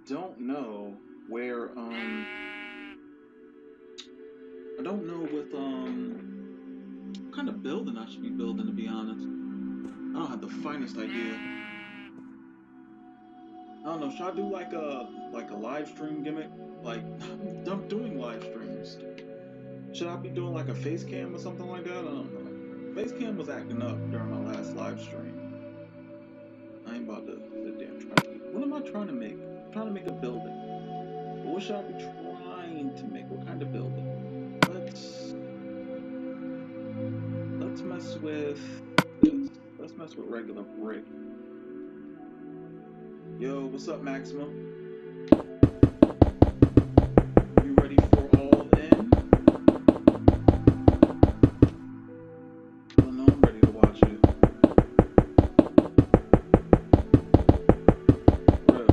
don't know where I don't know what kind of building I should be building, to be honest. I don't have the finest idea. I don't know, should I do like a live stream gimmick? Like I'm doing live streams. Should I be doing like a face cam or something like that? I don't know. Face cam was acting up during my last live stream. I ain't about to sit there and try to what am I trying to make? I'm trying to make a building. What should I be trying to make? What kind of building? Let's mess with this. Let's mess with regular brick. Yo, what's up, Maximum? You ready for all in? Well, no, I'm ready to watch it. Bro,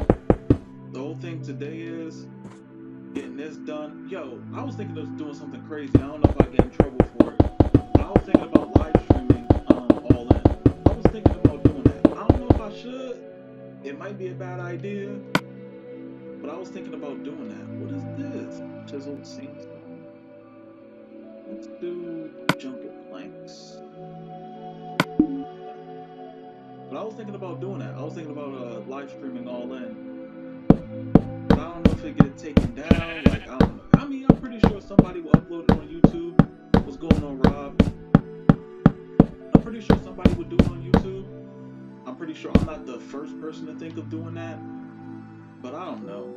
the whole thing today is getting this done. Yo, I was thinking of doing something crazy. I don't know if I get in trouble for it. But I was thinking about live streaming all in. I was thinking about doing that. I don't know if I should. It might be a bad idea. But I was thinking about doing that. What is this? Chiseled sandstone. Let's do jungle planks. But I was thinking about doing that. I was thinking about live streaming all in. But I don't know if it get taken down. Like, I don't know. I mean, I'm pretty sure somebody will upload it on YouTube. What's going on, Rob? I'm pretty sure somebody would do it on YouTube. I'm pretty sure I'm not the first person to think of doing that. But I don't know.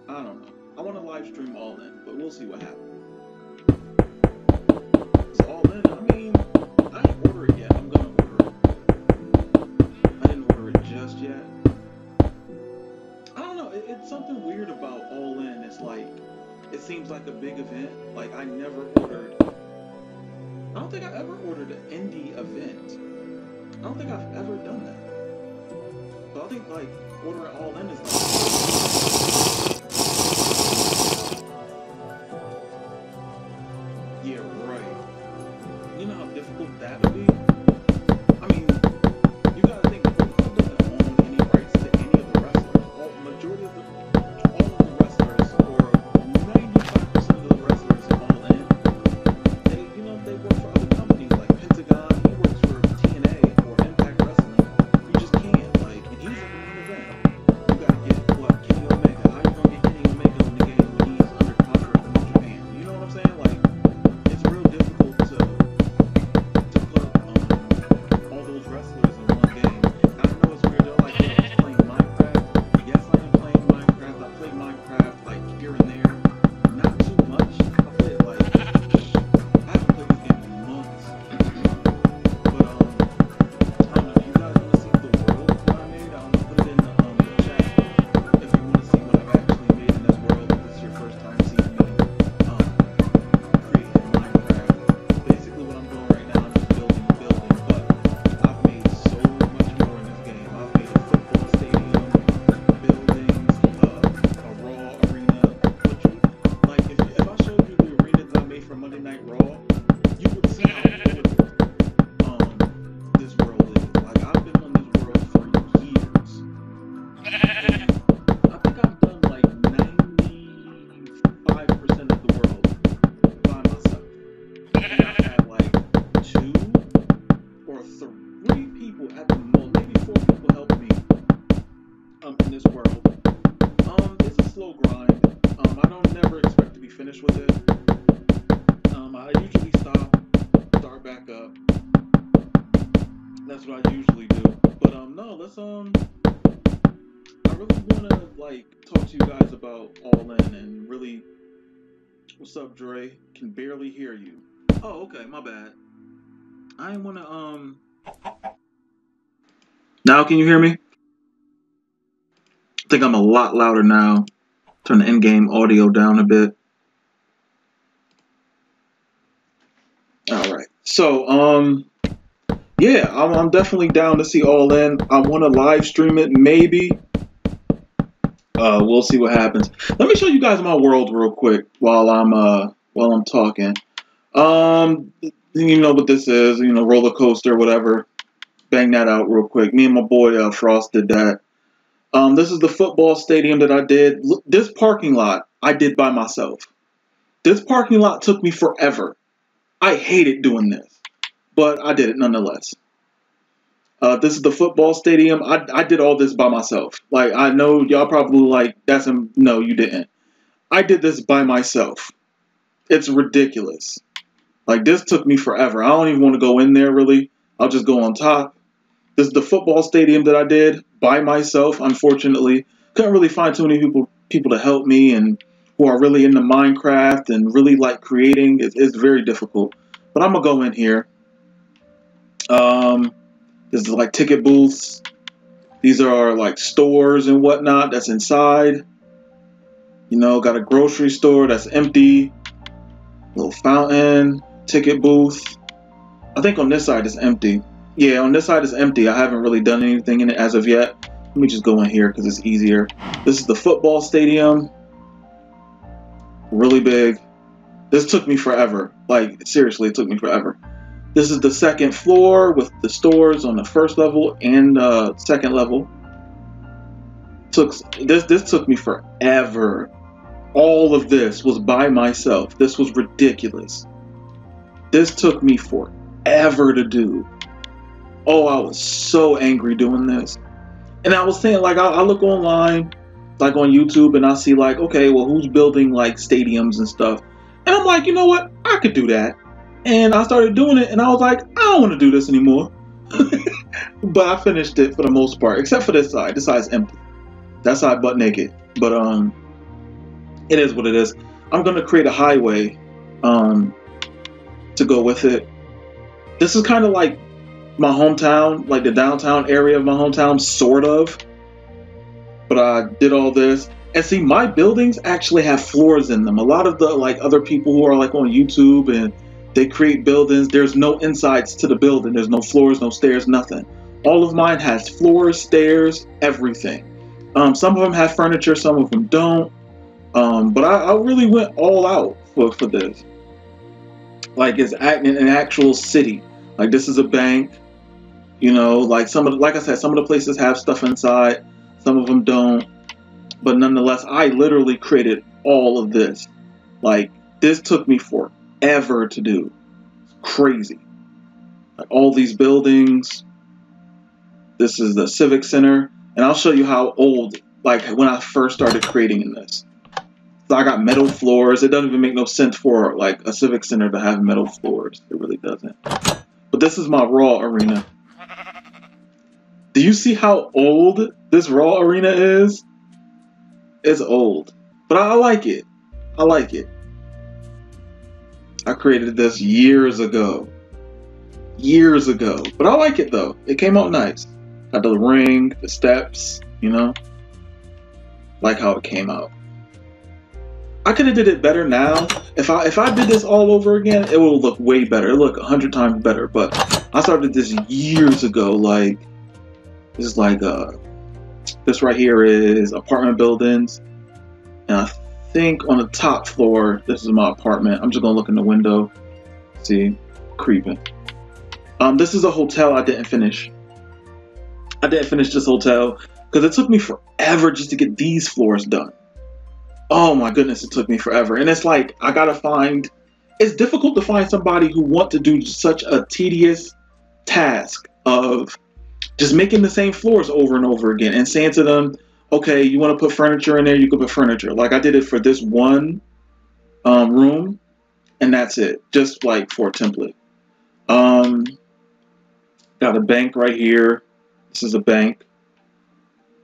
I don't know. I want to live stream all in, but we'll see what happens. It's all in. I mean, I didn't order it yet. I'm gonna order it. I didn't order it just yet. I don't know. It's something weird about all in. It's like, it seems like a big event. Like, I never ordered. I don't think I ever ordered an indie event. I don't think I've ever done that. So I think, like, ordering all in is like... Yeah, right. You know how difficult that would be? I mean, you gotta think, Vodafone doesn't own any rights to any of the wrestlers. All of the wrestlers, or 95% of the wrestlers all in, they work for other companies like Pentagon. He works for TNA or Impact Wrestling. You just can't, like, and he's in the main event. You gotta get, what, Kenny Omega. How you gonna get Kenny Omega in the game when he's under contract in Japan? You know what I'm saying? Like, it's real difficult to put all those wrestlers in one game. I know it's weird. They're like, yo, just playing Minecraft. Yes, I am playing Minecraft. I play Minecraft like here and there. Not too much. I play it like I haven't played this game in months. But I don't know. Do you guys want to see the world that I made? I don't know. Put it in the chat if you want to see what I've actually made in this world. If this is your first time seeing me create in Minecraft. Basically, what I'm doing right now, I'm just building, but I've made so much more in this game. I've made a football stadium, buildings, a Raw arena. Like, if I showed you the arena that I made for Monday Night Raw, you would see how beautiful this world is. Like, I've been on this world for years. And I think I've done like 95% of the world by myself. And I've had like 2 or 3 people at the most, maybe 4 people help me in this world. It's a slow grind. I don't never expect to be finished with it. I usually stop, start back up. That's what I usually do. But no, let's I really wanna like talk to you guys about all in and really. What's up, Dre? Can barely hear you. Oh, okay, my bad. I ain't wanna Now can you hear me? I think I'm a lot louder now. Turn the in-game audio down a bit. Alright. So, yeah, I'm definitely down to see All In. I wanna live stream it, maybe. We'll see what happens. Let me show you guys my world real quick while I'm talking. You know what this is, roller coaster, whatever. Bang that out real quick. Me and my boy Frost did that. This is the football stadium that I did. This parking lot I did by myself. This parking lot took me forever. I hated doing this, but I did it nonetheless. This is the football stadium. I did all this by myself. Like, I know y'all probably like, no, you didn't. I did this by myself. It's ridiculous. Like, this took me forever. I don't even want to go in there, really. I'll just go on top. This is the football stadium that I did by myself, unfortunately. Couldn't really find too many people to help me and who are really into Minecraft and really like creating. It's very difficult. But I'm going to go in here. This is like ticket booths. These are like stores and whatnot that's inside. You know, got a grocery store that's empty. Little fountain, ticket booth. I think on this side it's empty. Yeah, on this side it's empty. I haven't really done anything in it as of yet. Let me just go in here because it's easier. This is the football stadium. Really big. This took me forever. Like, seriously, it took me forever. This is the second floor with the stores on the first level and second level. This took me forever. All of this was by myself. This was ridiculous. This took me forever to do. Oh, I was so angry doing this. And I was saying, like, I look online, like on YouTube, and I see like, okay, well, who's building like stadiums and stuff? And I'm like, you know what? I could do that. And I started doing it, and I was like, I don't want to do this anymore. But I finished it for the most part, except for this side. This side's empty. That side butt naked. But it is what it is. I'm gonna create a highway to go with it. This is kind of like my hometown, like the downtown area of my hometown, sort of. But I did all this. And see, my buildings actually have floors in them. A lot of the like other people who are like on YouTube and they create buildings, there's no insides to the building. There's no floors, no stairs, nothing. All of mine has floors, stairs, everything. Some of them have furniture, some of them don't. But I really went all out for this. Like, it's an actual city. Like, this is a bank. You know, like like I said, some of the places have stuff inside, some of them don't. But nonetheless, I literally created all of this. Like, this took me forever to do. It's crazy. Like, all these buildings. This is the Civic Center. And I'll show you how old, like, when I first started creating in this. So I got metal floors. It doesn't even make no sense for, like, a Civic Center to have metal floors. It really doesn't. But this is my Raw arena. Do you see how old this Raw arena is? It's old. But I like it. I like it. I created this years ago. Years ago. But I like it, though. It came out nice. Got the ring, the steps, you know. Like how it came out. I could have did it better now. If I did this all over again, it would look way better. It would look 100 times better. But I started this years ago. Like, this is like this right here is apartment buildings, and I think on the top floor this is my apartment. I'm just gonna look in the window, see, creeping. This is a hotel I didn't finish. I didn't finish this hotel because it took me forever just to get these floors done. Oh my goodness, it took me forever. And it's like, I gotta find, it's difficult to find somebody who wants to do such a tedious task of just making the same floors over and over again and saying to them, okay, you want to put furniture in there, you can put furniture. Like, I did it for this one room, and that's it, just like for a template. Got a bank right here. This is a bank.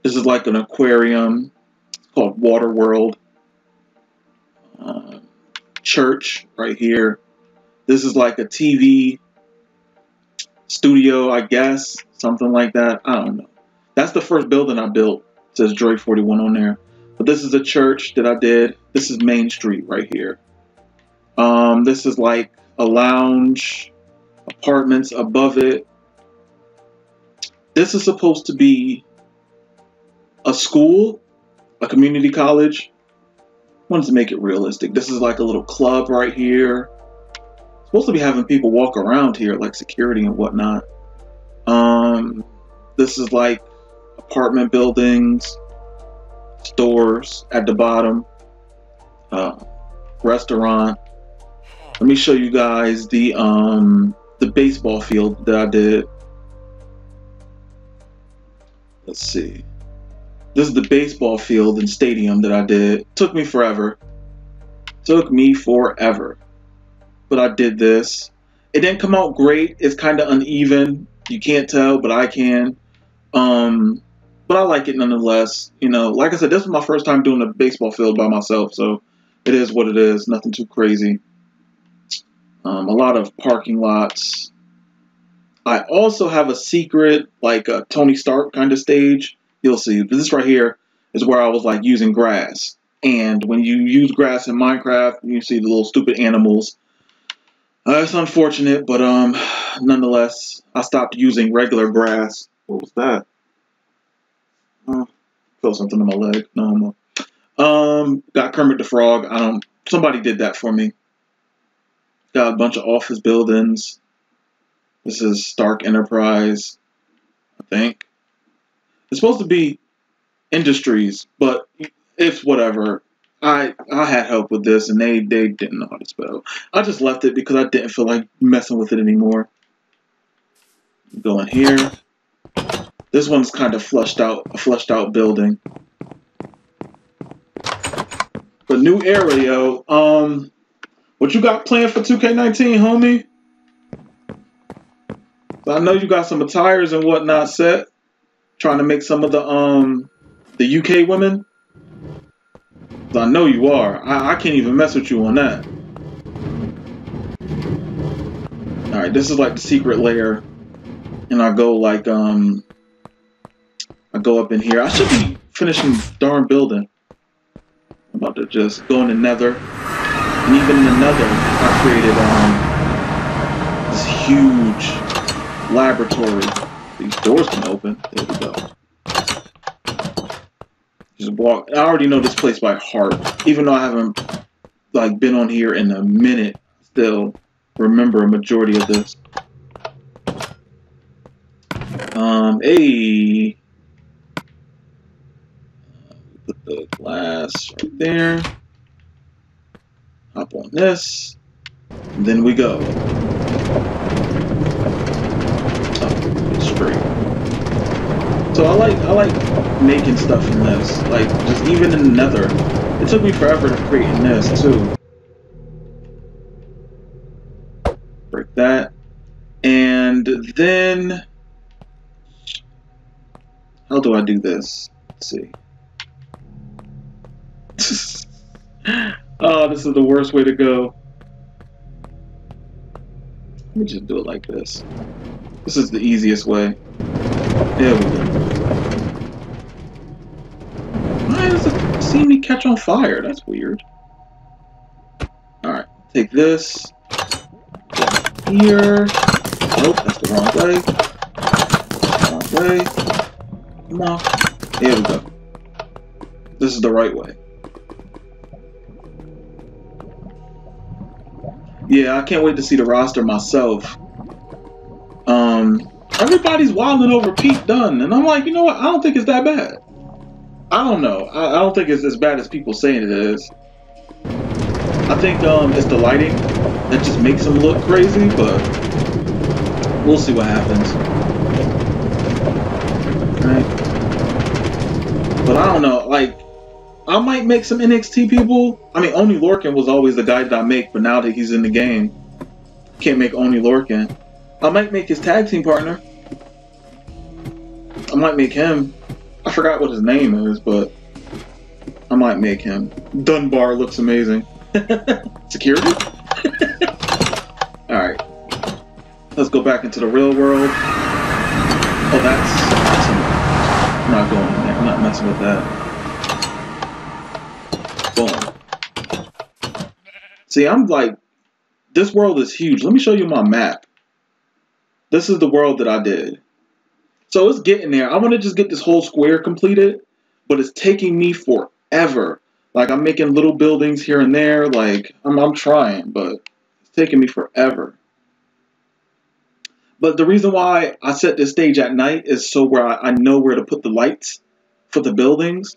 This is like an aquarium. It's called Water World. Church right here. This is like a TV studio, I guess. Something like that. I don't know. That's the first building I built. It says Dre41 on there. But this is a church that I did. This is Main Street right here. This is like a lounge, apartments above it. This is supposed to be a school, a community college. I wanted to make it realistic. This is like a little club right here. Supposed to be having people walk around here, like security and whatnot. This is like apartment buildings. stores at the bottom, restaurant. Let me show you guys the baseball field that I did. Let's see. This is the baseball field and stadium that I did. Took me forever. Took me forever. But I did this. It didn't come out great. It's kind of uneven. You can't tell, but I can. But I like it nonetheless. You know, like I said, this was my first time doing a baseball field by myself, so it is what it is. Nothing too crazy. A lot of parking lots. I also have a secret, like a Tony Stark kind of stage. You'll see. This right here is where I was like using grass. And when you use grass in Minecraft, you see the little stupid animals. It's unfortunate, but nonetheless, I stopped using regular grass. What was that? Feel something in my leg. No. Got Kermit the Frog. Somebody did that for me. Got a bunch of office buildings. This is Stark Enterprise, I think. It's supposed to be Industries, but it's whatever. I had help with this, and they didn't know how to spell. I just left it because I didn't feel like messing with it anymore. Go in here. This one's kind of a fleshed out building. But new area, what you got planned for 2K19, homie? I know you got some attires and whatnot set. Trying to make some of the UK women. I know you are. I can't even mess with you on that. Alright, this is like the secret layer. And I go like, I go up in here. I should be finishing the darn building. I'm about to just go in the nether. And even in the nether, I created this huge laboratory. These doors can open. There we go. Just walk. I already know this place by heart. Even though I haven't like been on here in a minute, still remember a majority of this. Hey. Put the glass right there. Hop on this. And then we go. Oh, straight. So I like making stuff in this. Like just even in the nether. It took me forever to create in this too. Break that. And then how do I do this? Let's see. Oh, this is the worst way to go. Let me just do it like this. This is the easiest way. There we go. Why does it seem to catch on fire? That's weird. Alright, take this. Here. Nope, that's the wrong way. Wrong way. Come on. There we go. This is the right way. Yeah, I can't wait to see the roster myself. Everybody's wilding over Pete Dunne, and I'm like, you know what? I don't think it's that bad. I don't know. I don't think it's as bad as people saying it is. I think it's the lighting that just makes him look crazy, but we'll see what happens. Right? But I don't know. Like, I might make some NXT people. I mean, Oni Lorcan was always the guy that I make, but now that he's in the game, can't make Oni Lorcan. I might make his tag team partner. I might make him. I forgot what his name is, but I might make him. Dunbar looks amazing. Security? Alright. Let's go back into the real world. Oh, that's I'm not going in there. I'm not messing with that. Boom. See, I'm like, this world is huge. Let me show you my map. This is the world that I did. So it's getting there. I want to just get this whole square completed, but it's taking me forever. Like, I'm making little buildings here and there. Like, I'm trying, but it's taking me forever. But the reason why I set this stage at night is so where I know where to put the lights for the buildings.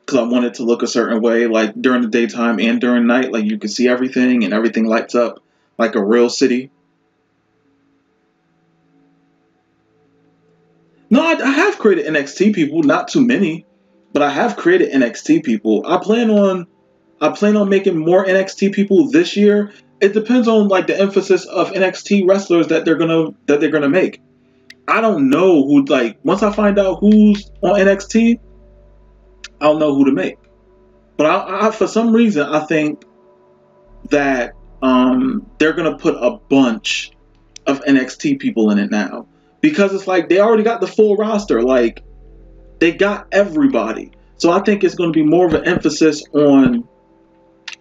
because I want it to look a certain way, like during the daytime and during night, like you can see everything and everything lights up like a real city. No, I have created NXT people, not too many, but I have created NXT people. I plan on making more NXT people this year. It depends on like the emphasis of NXT wrestlers that they're gonna make. I don't know who, like, once I find out who's on NXT, I'll know who to make. But I for some reason I think that they're gonna put a bunch of NXT people in it now, because it's like they already got the full roster, like they got everybody. So I think it's gonna be more of an emphasis on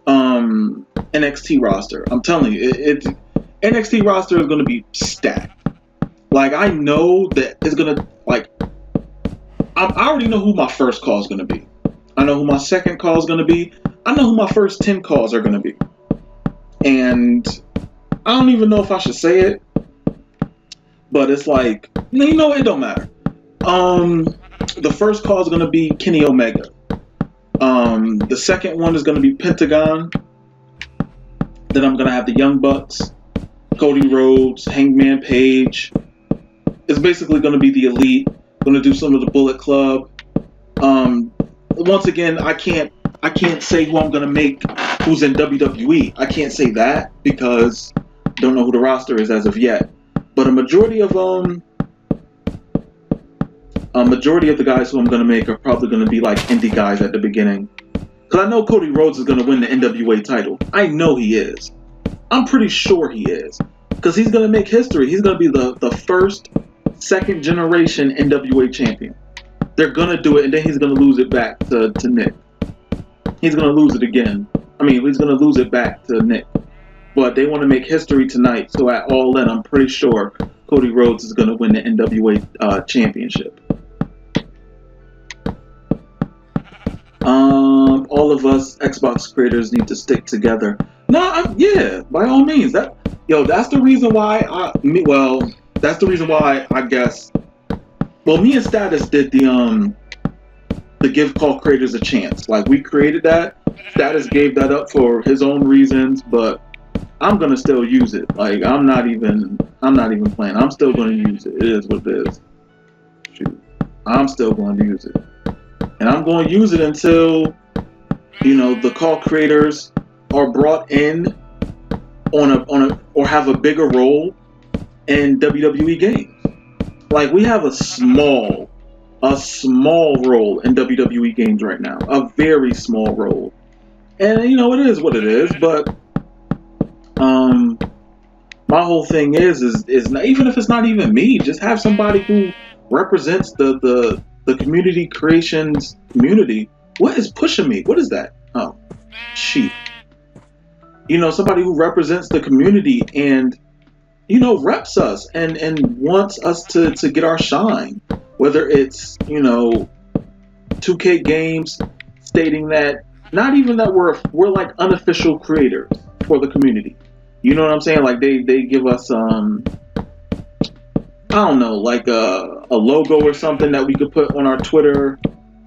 NXT roster. I'm telling you, it's NXT roster is gonna be stacked. Like I know that it's gonna, like, I already know who my first call is gonna be. I know who my second call is gonna be. I know who my first 10 calls are gonna be. And I don't even know if I should say it, but it's like, you know, it don't matter. The first call is gonna be Kenny Omega. The second one is gonna be Pentagon. Then I'm gonna have the Young Bucks, Cody Rhodes, Hangman Page. It's basically gonna be the Elite. Gonna do some of the Bullet Club. Once again, I can't say who I'm gonna make who's in WWE. I can't say that because I don't know who the roster is as of yet. But a majority of the guys who I'm gonna make are probably gonna be like indie guys at the beginning. Because I know Cody Rhodes is gonna win the NWA title. I know he is. I'm pretty sure he is. Because he's gonna make history. He's gonna be the first second generation NWA champion. They're gonna do it, and then he's gonna lose it back to Nick. He's gonna lose it again. I mean, he's gonna lose it back to Nick. But they want to make history tonight, so at All In, I'm pretty sure Cody Rhodes is gonna win the NWA championship. All of us Xbox creators need to stick together. No, yeah, by all means. That's the reason why that's the reason why I guess. Well, me and Status did the Give Call Creators a Chance. Like, we created that. Status gave that up for his own reasons, but I'm gonna still use it. Like, I'm not even playing. I'm still gonna use it. It is what it is. Shoot, I'm still going to use it, and I'm going to use it until, you know, the call creators are brought in or have a bigger role in WWE games. Like, we have a small role in WWE games right now, a very small role, and you know, it is what it is. But my whole thing is not, even if it's not even me, just have somebody who represents the community creations community. What is pushing me? What is that? Oh, sheep. You know, somebody who represents the community and, you know, reps us and wants us to get our shine. Whether it's, you know, 2K Games stating that, not even that we're like unofficial creators for the community. You know what I'm saying? Like they give us I don't know, like a logo or something that we could put on our Twitter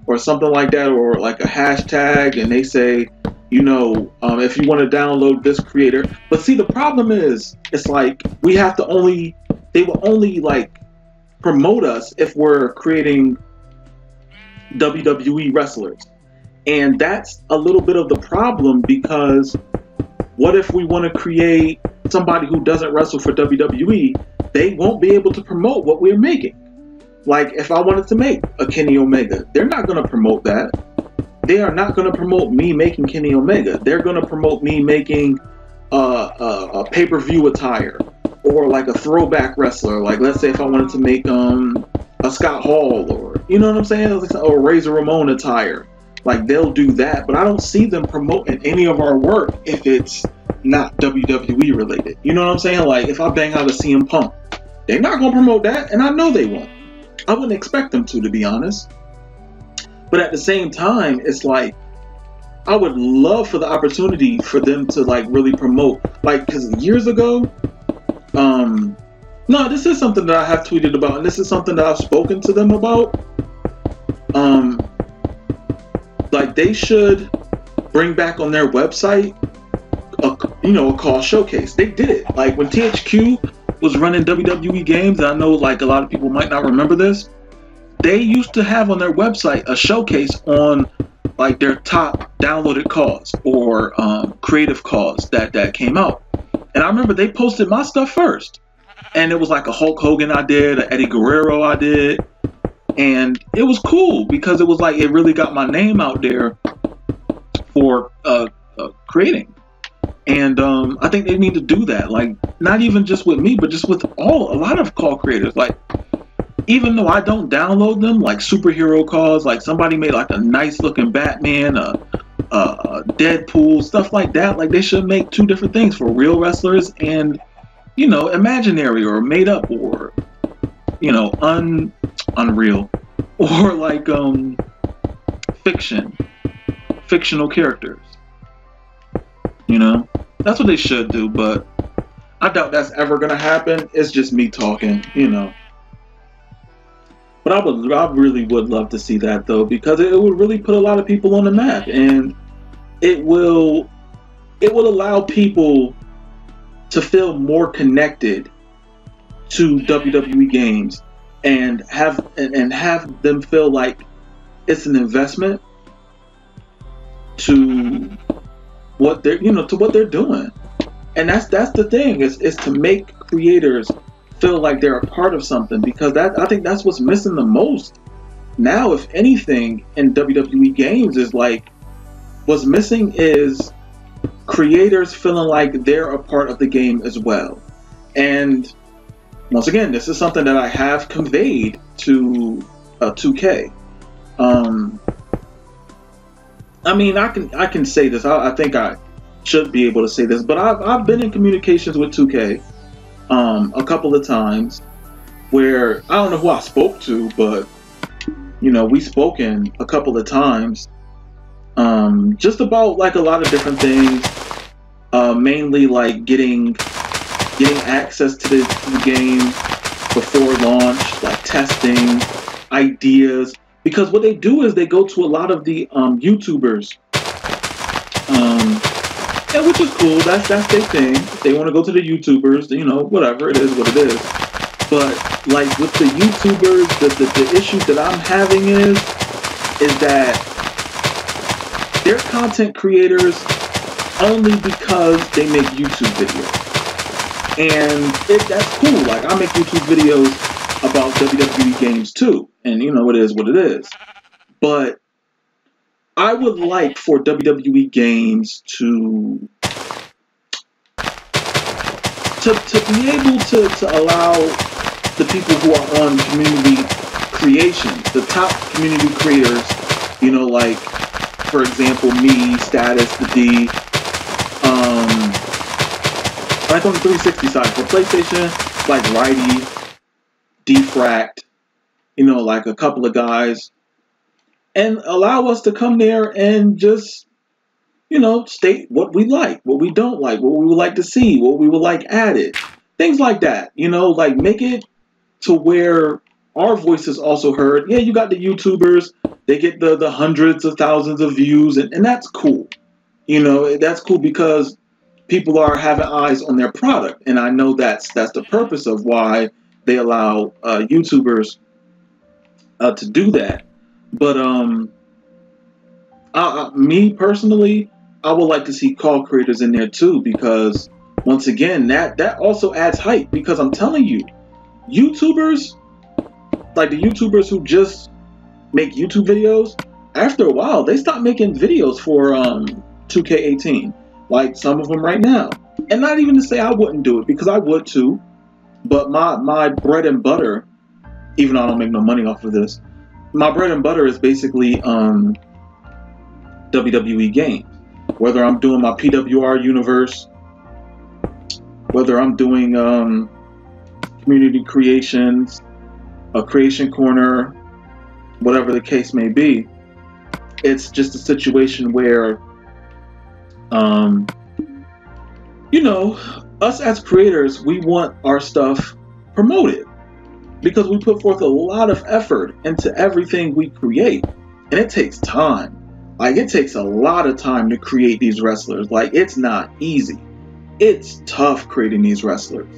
or something like that, or like a hashtag, and they say, you know, if you want to download this creator. But see, the problem is, it's like they will only like promote us if we're creating WWE wrestlers. And that's a little bit of the problem, because what if we want to create somebody who doesn't wrestle for WWE? They won't be able to promote what we're making. Like, if I wanted to make a Kenny Omega, they're not going to promote that. They are not going to promote me making Kenny Omega. They're going to promote me making a pay-per-view attire, or like a throwback wrestler. Like, let's say if I wanted to make a Scott Hall, or, you know what I'm saying, or Razor Ramon attire. Like, they'll do that, but I don't see them promoting any of our work if it's not WWE related. You know what I'm saying? Like, if I bang out a CM Punk, they're not going to promote that, and I know they won't. I wouldn't expect them to be honest. But at the same time, it's like, I would love for the opportunity for them to like really promote, like, because years ago, no, this is something that I have tweeted about, and this is something that I've spoken to them about. like they should bring back on their website a call showcase. They did it. Like when THQ was running WWE games, and I know like a lot of people might not remember this, they used to have on their website a showcase on like their top downloaded calls or creative calls that came out. And I remember they posted my stuff first. And it was like a Hulk Hogan I did, an Eddie Guerrero I did. And it was cool because it was like it really got my name out there for creating. And I think they need to do that. Like not even just with me, but just with a lot of call creators. Like even though I don't download them, like superhero calls, like somebody made like a nice looking Batman, a Deadpool, stuff like that. Like they should make two different things for real wrestlers and, you know, imaginary or made up or, you know, unreal or like fictional characters. You know, that's what they should do, but I doubt that's ever gonna happen. It's just me talking, you know. But I really would love to see that though, because it would really put a lot of people on the map, and it will allow people to feel more connected to WWE games and have them feel like it's an investment to what they're doing. And that's the thing, is to make creators feel like they're a part of something, because I think that's what's missing the most now, if anything, in WWE games. Is like what's missing is creators feeling like they're a part of the game as well. And once again, this is something that I have conveyed to 2K. I mean, I can say this. I think I should be able to say this, but I've been in communications with 2K a couple of times where I don't know who I spoke to, but you know, we spoken a couple of times just about like a lot of different things, mainly like getting access to the game before launch, like testing ideas, because what they do is they go to a lot of the YouTubers, and which is cool. That's their thing. They want to go to the YouTubers, you know, whatever, it is what it is. But like with the YouTubers, the issue that I'm having is that they're content creators only because they make YouTube videos. And that's cool. Like I make YouTube videos about WWE games too, and you know, it is what it is. But I would like for WWE games to be able to allow the people who are on community creations, the top community creators, you know, like for example me, Status, the D, like on the 360 side. For PlayStation, like Righty, Defract, you know, like a couple of guys, and allow us to come there and just, you know, state what we like, what we don't like, what we would like to see, what we would like added, things like that. You know, like make it to where our voice is also heard. Yeah, you got the YouTubers, they get the hundreds of thousands of views, and that's cool. You know, that's cool because people are having eyes on their product, and I know that's the purpose of why they allow YouTubers to do that. But me personally, I would like to see call creators in there too, because once again, that also adds hype. Because I'm telling you, YouTubers, like the YouTubers who just make YouTube videos, after a while they stop making videos for 2K18, like some of them right now. And not even to say I wouldn't do it, because I would too, but my bread and butter, even though I don't make no money off of this, my bread and butter is basically WWE games. Whether I'm doing my PWR universe, whether I'm doing community creations, a creation corner, whatever the case may be, it's just a situation where, you know, us as creators, we want our stuff promoted because we put forth a lot of effort into everything we create, and it takes time. Like, it takes a lot of time to create these wrestlers. Like, it's not easy. It's tough creating these wrestlers.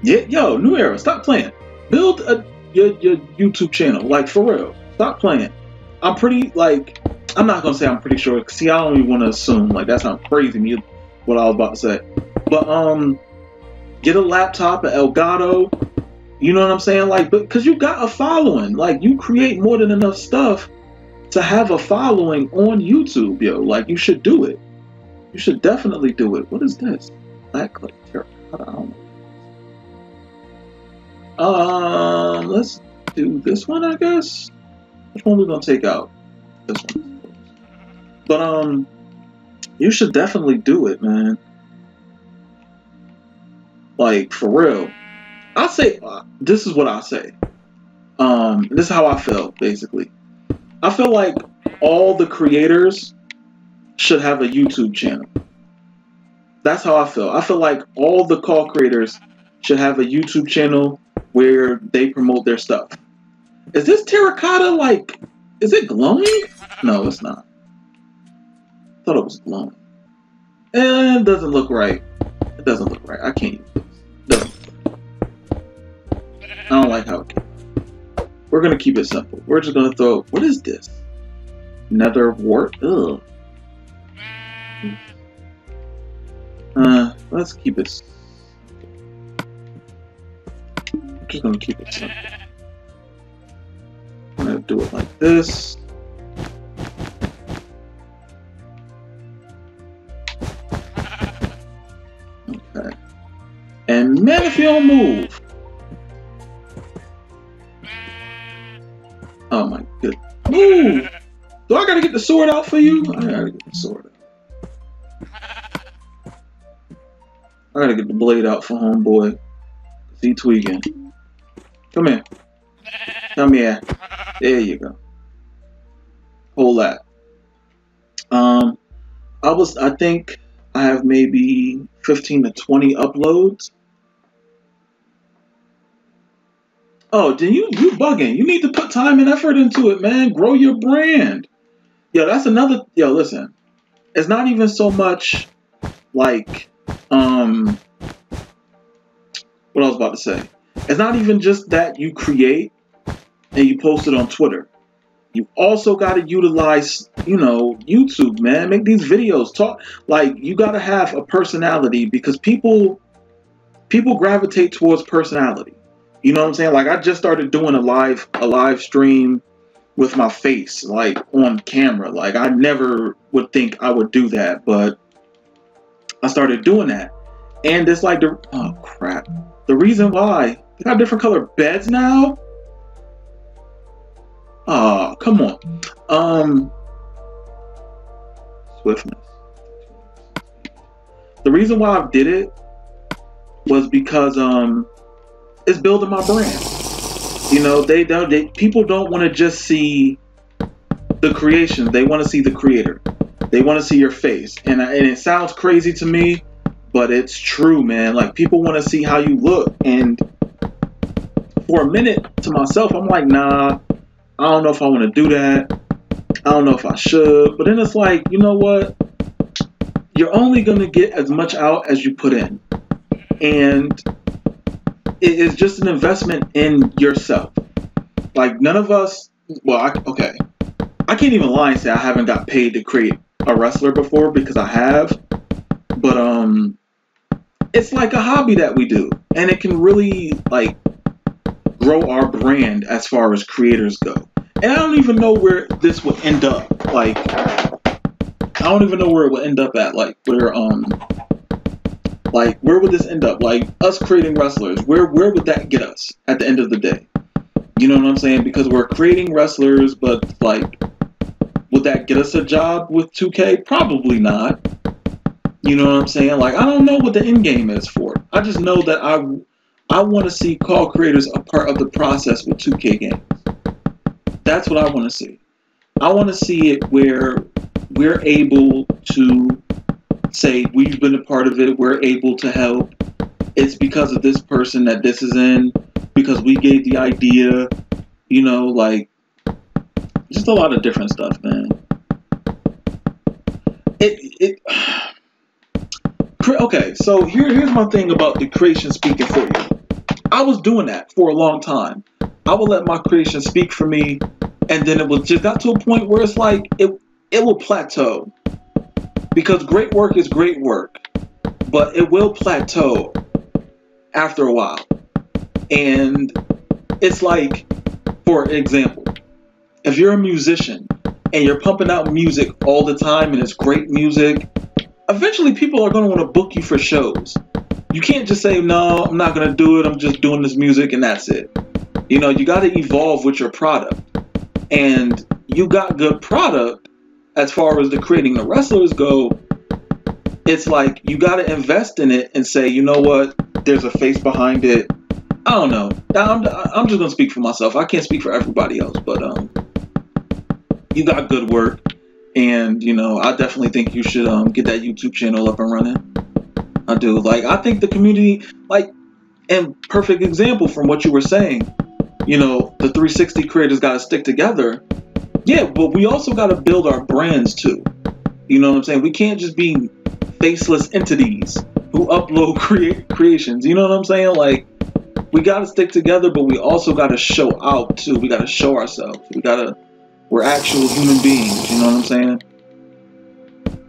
Yeah, yo, New Era, stop playing. Build your YouTube channel, like, for real. Stop playing. I'm pretty, like, I'm not gonna say I'm pretty sure. See, I don't even want to assume. Like, that sounds crazy to me, what I was about to say. But get a laptop, an Elgato. You know what I'm saying? Like, because you got a following. Like, you create more than enough stuff to have a following on YouTube, yo. Like, you should do it. You should definitely do it. What is this? Blacklight terracotta. I don't know. Let's do this one, I guess. Which one we gonna take out? This one. But you should definitely do it, man. Like, for real. I say this is what I say. This is how I feel, basically. I feel like all the creators should have a YouTube channel. That's how I feel. I feel like all the call creators should have a YouTube channel where they promote their stuff. Is this terracotta, like, is it glowing? No, it's not. I thought it was glowing. And it doesn't look right. It doesn't look right. I can't use this. It doesn't look right. I don't like how it came. We're going to keep it simple. We're just going to throw, what is this? Nether wart? Ugh. Let's keep it. I'm just gonna keep it simple. I'm gonna do it like this. Okay. And man, if you don't move. Oh my goodness. Move! Do I gotta get the sword out for you? I gotta get the sword out. I gotta get the blade out for homeboy. He tweaking. Come here. Come here. There you go. Hold that. I think I have maybe 15 to 20 uploads. Oh, then you bugging. You need to put time and effort into it, man. Grow your brand. Yo, that's another. Yo, listen. It's not even so much like what I was about to say. It's not even just that you create and you post it on Twitter. You also got to utilize, you know, YouTube, man. Make these videos. Talk, like, you got to have a personality, because people gravitate towards personality. You know what I'm saying? Like, I just started doing a live stream with my face, like, on camera. Like, I never would think I would do that, but I started doing that. And it's like, oh crap. The reason why, they got different color beds now? Oh, come on. Swiftness. The reason why I did it was because it's building my brand. You know, people don't want to just see the creation. They want to see the creator. They want to see your face. And it sounds crazy to me, but it's true, man. Like, people want to see how you look. And for a minute, to myself, I'm like, nah, I don't know if I want to do that. I don't know if I should. But then it's like, you know what? You're only going to get as much out as you put in. And it is just an investment in yourself. Like, none of us, well, okay. I can't even lie and say I haven't got paid to create a wrestler before, because I have. But it's like a hobby that we do. And it can really, like, grow our brand as far as creators go. And I don't even know where this would end up. Like, I don't even know where it would end up at. Like, where would this end up? Like, us creating wrestlers, where would that get us at the end of the day? You know what I'm saying? Because we're creating wrestlers, but, like, would that get us a job with 2K? Probably not. You know what I'm saying? Like, I don't know what the end game is for it. I just know that I want to see call creators a part of the process with 2K games. That's what I want to see. I want to see it where we're able to say we've been a part of it, we're able to help. It's because of this person that this is in, because we gave the idea, you know, like, just a lot of different stuff, man. Okay, so here's my thing about the creation speaking for you. I was doing that for a long time. I would let my creation speak for me, and then it was just got to a point where it's like it will plateau. Because great work is great work, but it will plateau after a while. And it's like, for example, if you're a musician and you're pumping out music all the time and it's great music, eventually people are going to want to book you for shows. You can't just say, no, I'm not going to do it. I'm just doing this music and that's it. You know, you got to evolve with your product. And you got good product as far as the creating the wrestlers go. It's like you got to invest in it and say, you know what, there's a face behind it. I don't know. I'm just going to speak for myself. I can't speak for everybody else, but you got good work. And, you know, I definitely think you should get that YouTube channel up and running. I do. Like, I think the community, like, and perfect example from what you were saying, you know, the 360 creators got to stick together. Yeah, but we also got to build our brands too. You know what I'm saying? We can't just be faceless entities who upload creations. You know what I'm saying? Like, we got to stick together, but we also got to show out too. We got to show ourselves. We're actual human beings. You know what I'm saying?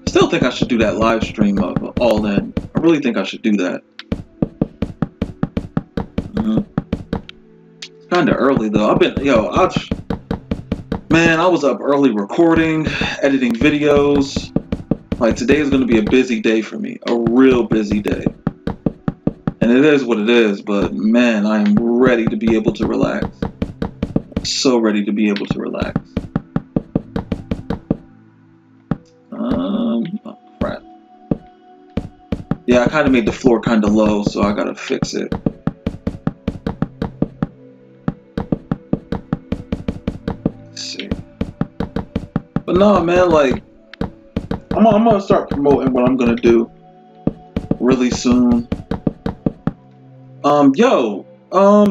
Still think I should do that live stream of All In. I really think I should do that. It's kind of early though. I was up early recording, editing videos. Like, today is going to be a busy day for me, a real busy day. And it is what it is, but man, I am ready to be able to relax. So ready to be able to relax. Oh crap. Yeah, I kind of made the floor kind of low, so I gotta fix it. Let's see. But no, man, like, I'm gonna start promoting what I'm gonna do really soon.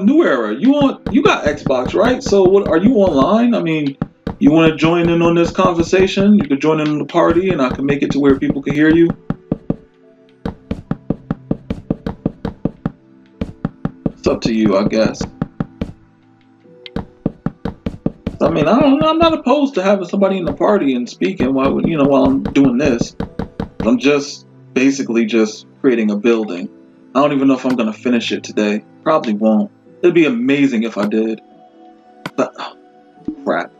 New Era, you got Xbox, right? So what, are you online? I mean, you want to join in on this conversation? You could join in on the party and I can make it to where people can hear you. It's up to you, I guess. I mean, I'm not opposed to having somebody in the party and speaking while I'm doing this. I'm just basically just creating a building. I don't even know if I'm gonna finish it today. Probably won't. It'd be amazing if I did. But crap.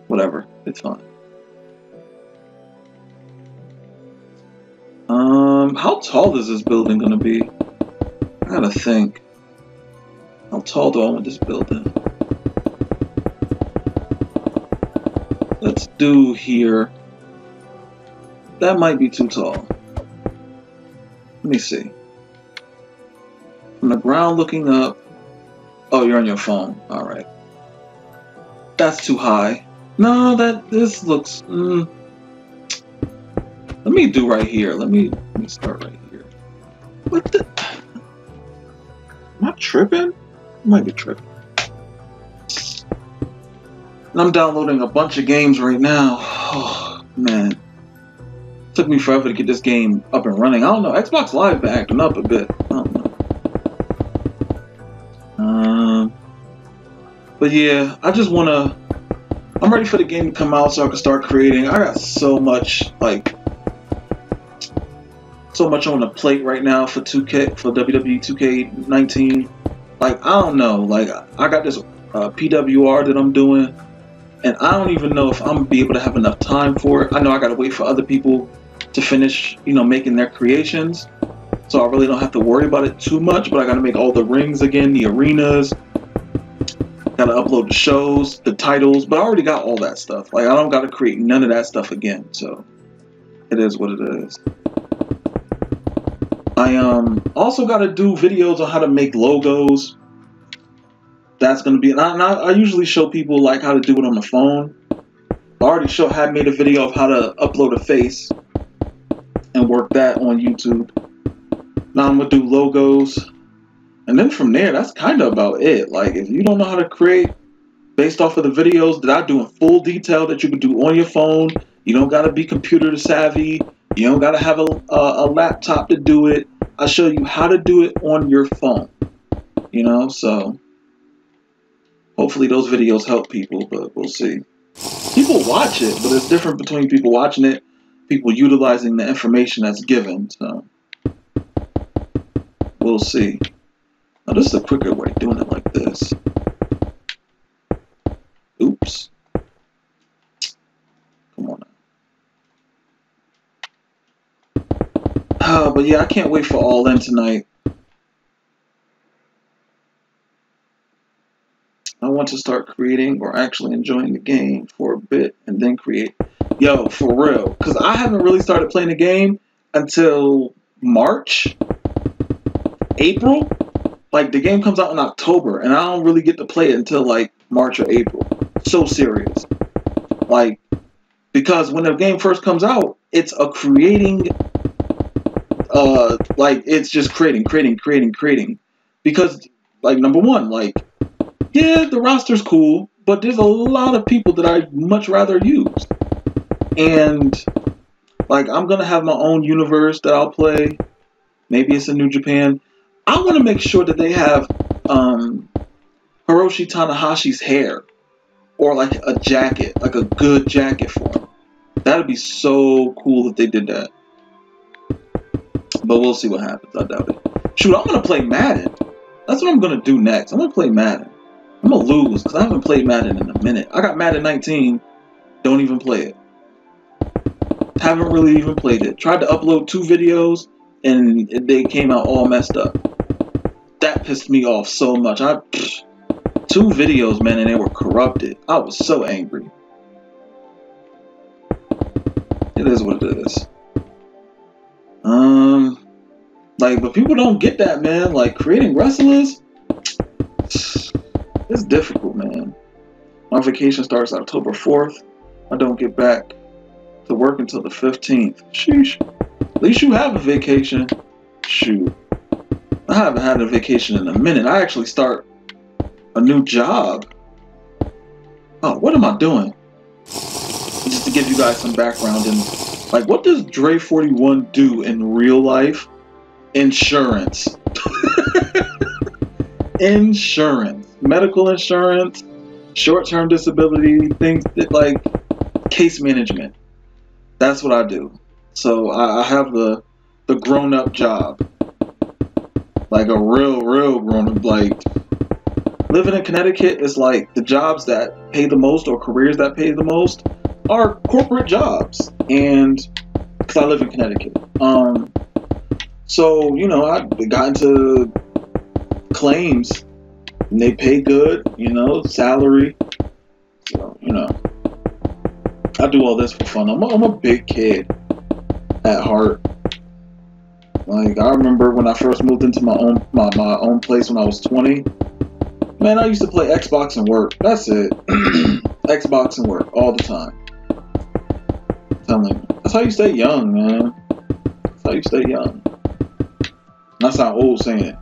Whatever. It's fine. How tall is this building gonna be? I gotta think. How tall do I want this building? Let's do here. That might be too tall. Let me see. From the ground looking up. Oh, you're on your phone. Alright. That's too high. No, this looks... Let me do right here. Let me start right here. What the... Am I tripping? I might be tripping. And I'm downloading a bunch of games right now. Oh, man. It took me forever to get this game up and running. I don't know. Xbox Live been acting up a bit. I don't know. But yeah, I just want to... I'm ready for the game to come out so I can start creating. I got so much, like... so much on the plate right now for 2K, for WWE 2K19. Like, I don't know. Like, I got this PWR that I'm doing. And I don't even know if I'm going to be able to have enough time for it. I know I got to wait for other people to finish, making their creations. So I really don't have to worry about it too much. But I got to make all the rings again, the arenas. Got to upload the shows, the titles. But I already got all that stuff. Like, I don't got to create none of that stuff again. So it is what it is. I also got to do videos on how to make logos. That's going to be... I usually show people like how to do it on the phone. I already had made a video of how to upload a face and work that on YouTube. Now I'm going to do logos. And then from there, that's kind of about it. Like, if you don't know how to create, based off of the videos that I do in full detail that you can do on your phone. You don't got to be computer savvy. You don't got to have a laptop to do it. I show you how to do it on your phone. You know, so hopefully those videos help people, but we'll see. People watch it, but it's different between people watching it, people utilizing the information that's given, so we'll see. Now this is a quicker way, doing it like this. Oops. Come on now. But yeah, I can't wait for All In tonight. I want to start creating or actually enjoying the game for a bit and then create. Yo, for real. Because I haven't really started playing the game until March, April. Like, the game comes out in October, and I don't really get to play it until, like, March or April. So serious. Like, because when the game first comes out, it's a creating, like, it's just creating. Because, like, number one, like, yeah, the roster's cool, but there's a lot of people that I'd much rather use. And, like, I'm going to have my own universe that I'll play. Maybe it's in New Japan. I want to make sure that they have Hiroshi Tanahashi's hair. Or, like, a jacket. Like, a good jacket for him. That would be so cool if they did that. But we'll see what happens. I doubt it. Shoot, I'm going to play Madden. That's what I'm going to do next. I'm going to play Madden. I'm going to lose because I haven't played Madden in a minute. I got Madden 19. Don't even play it. Haven't really even played it. Tried to upload 2 videos and they came out all messed up. That pissed me off so much. 2 videos, man, and they were corrupted. I was so angry. It is what it is. Like, but people don't get that, man. Like, creating wrestlers, it's difficult, man. My vacation starts October 4th. I don't get back to work until the 15th. Sheesh. At least you have a vacation. Shoot. I haven't had a vacation in a minute. I actually start a new job. Oh, what am I doing? Just to give you guys some background in, like, what does Dre41 do in real life? Insurance. Insurance. Medical insurance, short-term disability, things that, like, case management. That's what I do. So I have the grown-up job. Like a real grown-up. Like, living in Connecticut is like the jobs that pay the most or careers that pay the most are corporate jobs. And because I live in Connecticut. So, you know, I got into claims and they pay good, you know, salary. So, you know, I do all this for fun. I'm a big kid at heart. Like, I remember when I first moved into my own place when I was 20. Man, I used to play Xbox and work. That's it. Xbox and work all the time. I'm telling you. That's how you stay young, man. That's how you stay young. And I sound old saying it.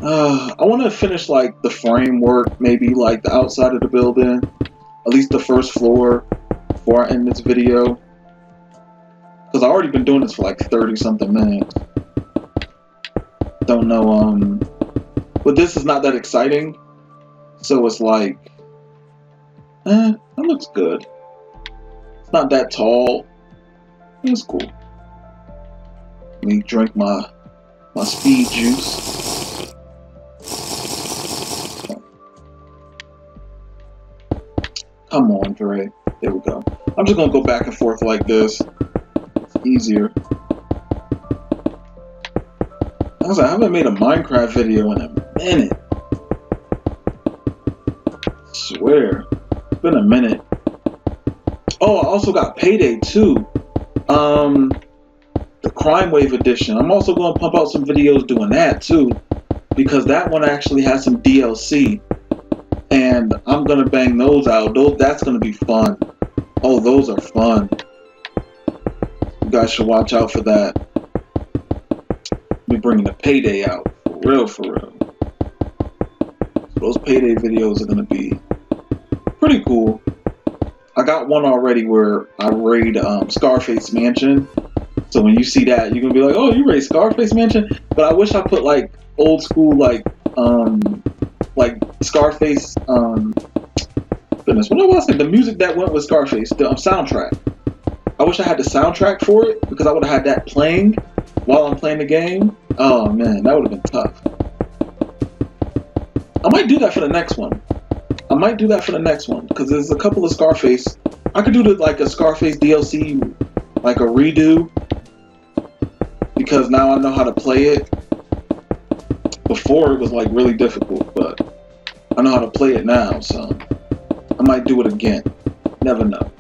I want to finish, like, the framework, maybe, like, the outside of the building. At least the first floor before I end this video. Because I've already been doing this for, like, 30-something minutes. Don't know, but this is not that exciting. So it's like, that looks good. It's not that tall. It's cool. Let me drink my speed juice. Come on, Dre. There we go. I'm just gonna go back and forth like this. It's easier. I haven't made a Minecraft video in a minute. I swear. It's been a minute. Oh, I also got Payday 2. The Crime Wave edition. I'm also going to pump out some videos doing that too. Because that one actually has some DLC. And I'm going to bang those out. That's going to be fun. Oh, those are fun. You guys should watch out for that. Be bringing the Payday out. For real, for real. Those payday videos are gonna be pretty cool. I got one already where I raid Scarface Mansion. So when you see that, you're gonna be like, "Oh, you raid Scarface Mansion?" But I wish I put like old school like Scarface. Goodness, what was it? The music that went with Scarface, the soundtrack. I wish I had the soundtrack for it because I would have had that playing while I'm playing the game. Oh man, that would have been tough. I might do that for the next one. I might do that for the next one because there's a couple of Scarface. I could do like a Scarface DLC, like a redo, because now I know how to play it. Before it was like really difficult, but I know how to play it now, so I might do it again. Never know.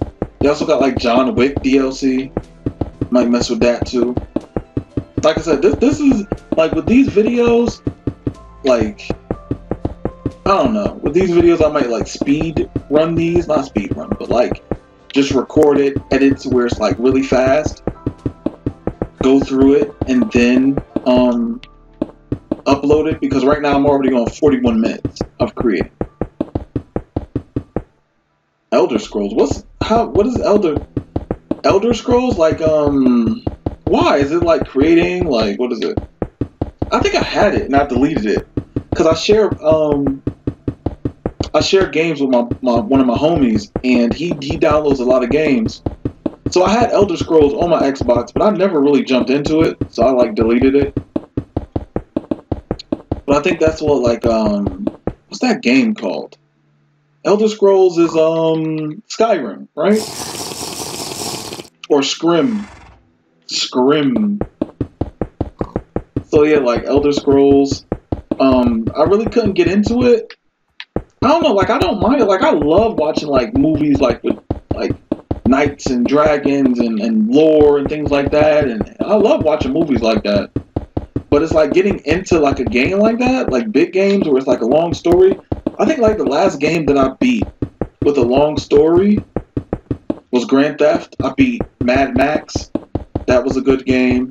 They also got like John Wick DLC. Might mess with that too. Like I said, this is like with these videos, like I don't know. With these videos, I might like speed run these, not speed run, but like just record it, edit to where it's like really fast, go through it, and then upload it, because right now I'm already on 41 minutes of creating. Elder Scrolls. What is Elder Scrolls? Like why is it like creating, like what is it? I think I had it and I deleted it because I share games with one of my homies, and he downloads a lot of games. So I had Elder Scrolls on my Xbox, but I never really jumped into it, so I like deleted it. But I think that's what like what's that game called? Elder Scrolls is Skyrim, right? Or Scrim. So yeah, like Elder Scrolls. I really couldn't get into it. I don't know, like I don't mind it. Like I love watching like movies like with like knights and dragons and lore and things like that, and I love watching movies like that. But it's like getting into like a game like that, like big games where it's like a long story. I think like the last game that I beat with a long story was Grand Theft. I beat Mad Max. That was a good game.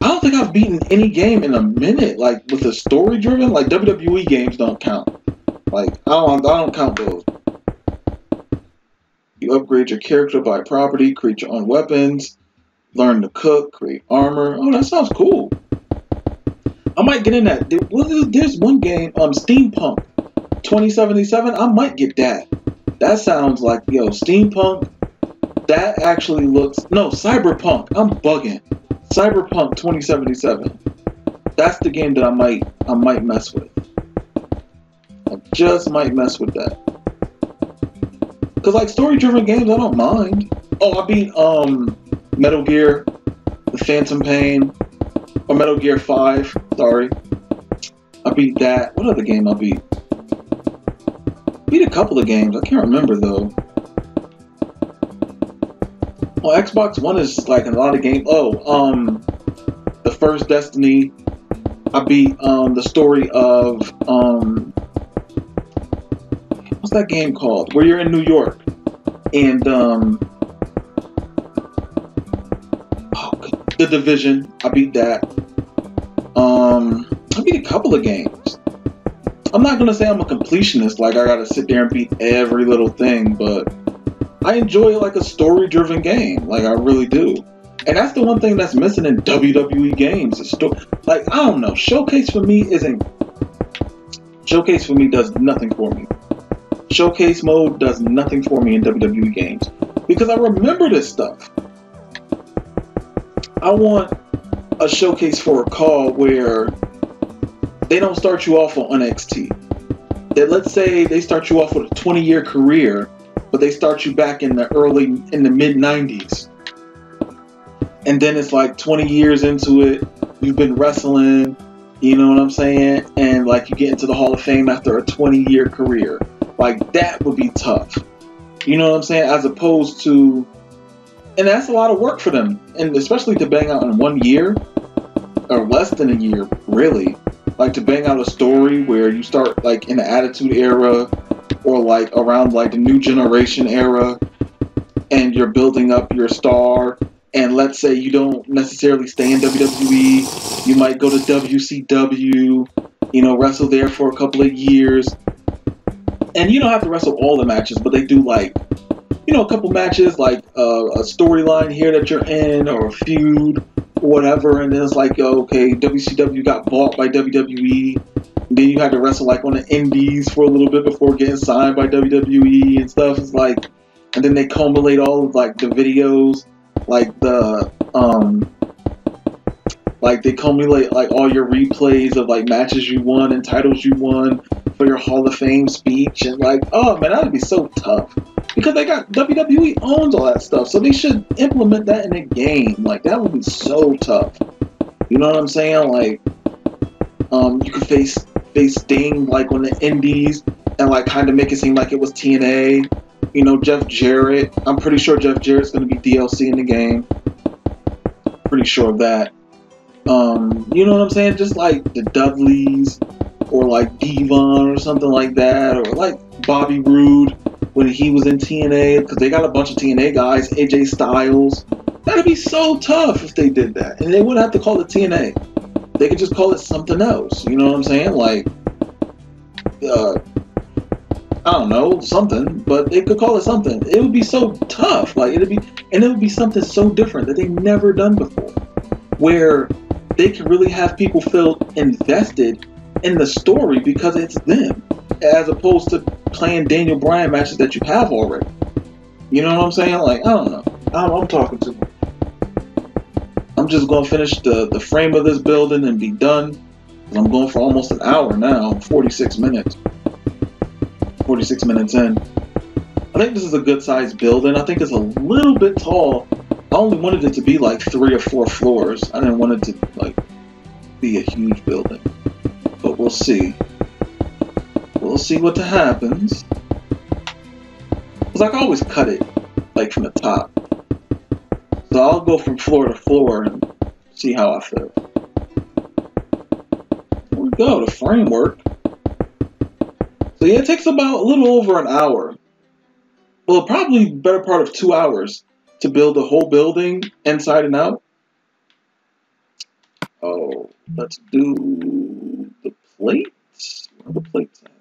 I don't think I've beaten any game in a minute, like with a story driven. Like WWE games don't count. Like I don't count those. You upgrade your character by property, create your own weapons, learn to cook, create armor. Oh, that sounds cool. I might get in that. There's one game, Steampunk 2077. I might get that. That sounds like, yo, Steampunk. That actually looks, no, Cyberpunk. I'm bugging. Cyberpunk 2077. That's the game that I might mess with. I just might mess with that. Cause like story-driven games, I don't mind. Oh, I beat Metal Gear, The Phantom Pain, or Metal Gear 5. Sorry, I beat that. What other game I beat? Beat a couple of games. I can't remember though. Well, Xbox One is like a lot of games. Oh, the first Destiny. I beat the story of what's that game called? Where you're in New York and The Division. I beat that. I beat a couple of games. I'm not gonna say I'm a completionist, like I gotta sit there and beat every little thing, but I enjoy like a story-driven game, like I really do. And that's the one thing that's missing in WWE games. Like I don't know, Showcase for me does nothing for me. Showcase mode does nothing for me in WWE games because I remember this stuff. I want a showcase for a call where they don't start you off on NXT. That let's say they start you off with a 20-year career, but they start you back in the mid 90s. And then it's like 20 years into it, you've been wrestling, you know what I'm saying? And like you get into the Hall of Fame after a 20-year career. Like that would be tough. You know what I'm saying? As opposed to, and that's a lot of work for them. And especially to bang out in 1 year, or less than a year, really. Like to bang out a story where you start like in the Attitude Era, or like around like the New Generation era, and you're building up your star. And let's say you don't necessarily stay in WWE, you might go to WCW, you know, wrestle there for a couple of years, And you don't have to wrestle all the matches, but they do like, you know, a couple matches, like a storyline here that you're in, or a feud, or whatever. And then it's like, okay, WCW got bought by WWE. And then you had to wrestle like on the indies for a little bit before getting signed by WWE and stuff. It's like, and then they culminate all of like the videos, like the like they culminate like all your replays of like matches you won and titles you won for your Hall of Fame speech. And like, oh man, that would be so tough. Because they got, WWE owns all that stuff, so they should implement that in a game. Like, that would be so tough. You know what I'm saying? Like, you could face Sting like on the indies and like kind of make it seem like it was TNA. You know, Jeff Jarrett. I'm pretty sure Jeff Jarrett's gonna be DLC in the game. Pretty sure of that. You know what I'm saying? Just like the Dudleys or like Devon or something like that, or like Bobby Roode when he was in TNA, because they got a bunch of TNA guys, AJ Styles. That'd be so tough if they did that. And they wouldn't have to call it TNA. They could just call it something else. You know what I'm saying? Like, I don't know, something, but they could call it something. It would be so tough. Like, it would be something so different that they've never done before, where they can really have people feel invested in the story because it's them, as opposed to playing Daniel Bryan matches that you have already. You know what I'm saying? Like, I don't know. I'm talking too much. I'm just going to finish the frame of this building and be done. I'm going for almost an hour now, 46 minutes. 46 minutes in. I think this is a good sized building. I think it's a little bit tall. I only wanted it to be like 3 or 4 floors. I didn't want it to like be a huge building. But we'll see. We'll see what happens. Because I can always cut it, like from the top. So I'll go from floor to floor and see how I feel. There we go, the framework. So yeah, it takes about a little over an hour. Well, probably better part of 2 hours to build the whole building inside and out. Oh, let's do the plates. Where are the plates at?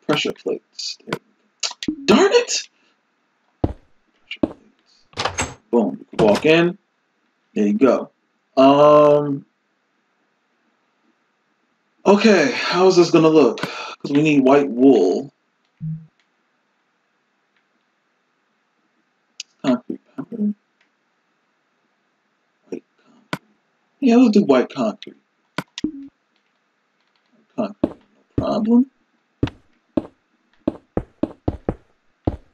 Pressure plates. There we go. Darn it! Pressure plates. Boom. You can walk in. There you go. Okay, how is this gonna look? Because we need white wool. Concrete powder. White concrete. Yeah, let's do white concrete. Concrete, no problem.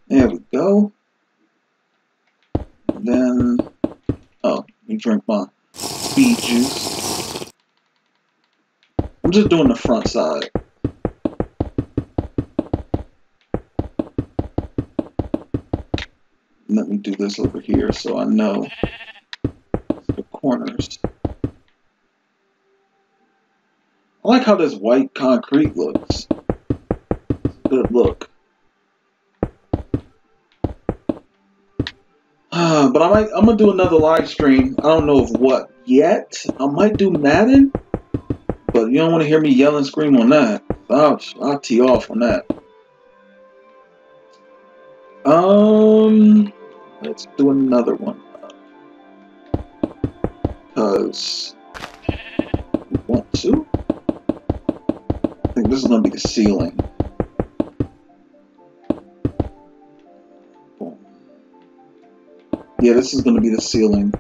There we go. And then, oh, let me drink my speed juice. I'm just doing the front side. Let me do this over here so I know the corners. I like how this white concrete looks. It's a good look. But I'm gonna do another live stream. I don't know of what yet. I might do Madden, but you don't want to hear me yell and scream on that. I'll tee off on that. Let's do another one. Because we want to. I think this is gonna be the ceiling. Yeah, this is going to be the ceiling.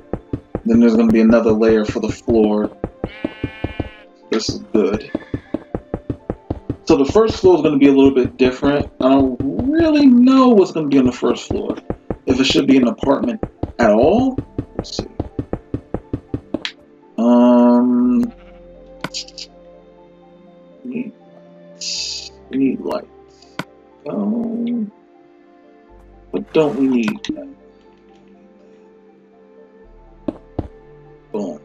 Then there's going to be another layer for the floor. This is good. So the first floor is going to be a little bit different. I don't really know what's going to be on the first floor. If it should be an apartment at all. Let's see. We need lights. What don't we need? Boom.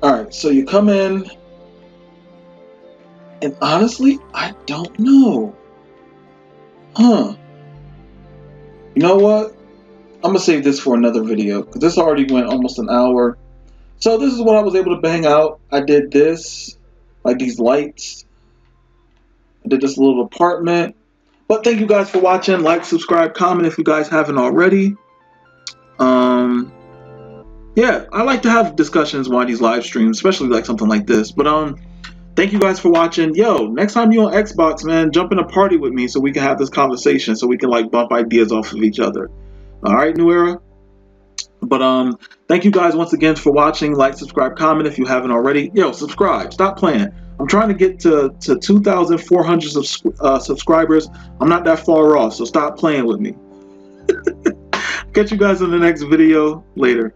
Alright, so you come in, and honestly, I don't know. You know what? I'm gonna save this for another video, because this already went almost an hour. So this is what I was able to bang out. I did this. like these lights. I did this little apartment. But thank you guys for watching. Like, subscribe, comment if you guys haven't already. Yeah, I like to have discussions while these live streams, especially like something like this. But thank you guys for watching. Yo, next time you on Xbox, man, jump in a party with me so we can have this conversation, so we can like bump ideas off of each other. All right, New Era. But thank you guys once again for watching. Like, subscribe, comment if you haven't already. Yo, subscribe. Stop playing. I'm trying to get to 2,400 subscribers. I'm not that far off, so stop playing with me. Catch you guys in the next video. Later.